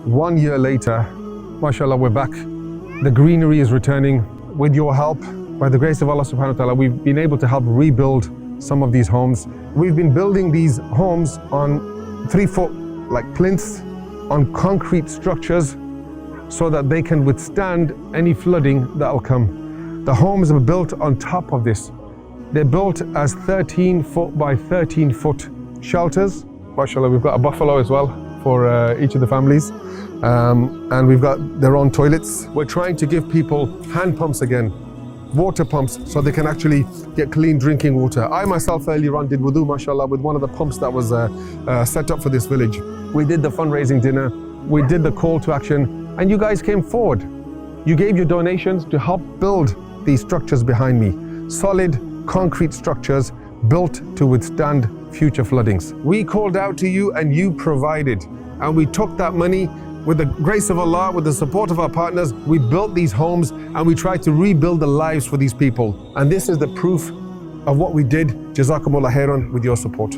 1 year later, mashallah, we're back. The greenery is returning. With your help, by the grace of Allah subhanahu wa ta'ala, we've been able to help rebuild some of these homes. We've been building these homes on 3-foot like plinths, on concrete structures, so that they can withstand any flooding that'll come. The homes are built on top of this. They're built as 13-foot by 13-foot shelters. MashaAllah, we've got a buffalo as well for each of the families. And we've got their own toilets. We're trying to give people hand pumps again, water pumps, so they can actually get clean drinking water. I myself earlier on did wudu, mashallah, with one of the pumps that was set up for this village. We did the fundraising dinner, we did the call to action, and you guys came forward. You gave your donations to help build these structures behind me. Solid, concrete structures built to withstand future floodings. We called out to you and you provided. And we took that money with the grace of Allah, with the support of our partners. We built these homes and we tried to rebuild the lives for these people. And this is the proof of what we did. JazakAllah khairan with your support.